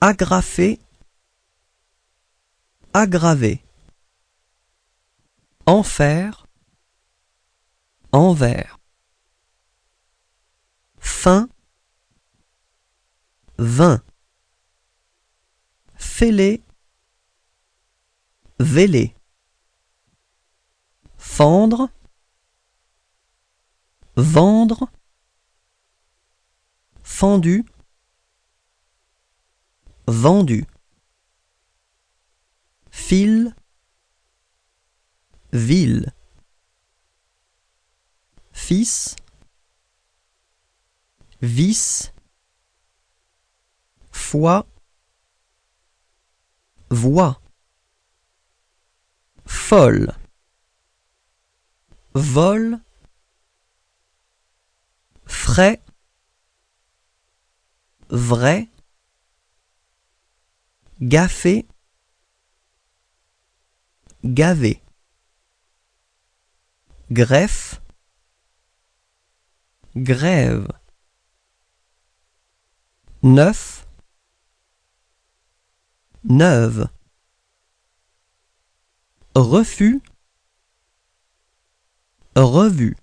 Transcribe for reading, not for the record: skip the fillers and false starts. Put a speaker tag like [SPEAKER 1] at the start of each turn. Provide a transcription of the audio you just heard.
[SPEAKER 1] agrafer, aggraver, enfer, envers, fin, vin, fêler, véler, fendre, vendre, fendu, vendu, fil, ville, fils, vis, foi, voix, folle, vol, frais, vrai, gaffé, gavé, greffe, grève, neuf, neuve, refus, revue,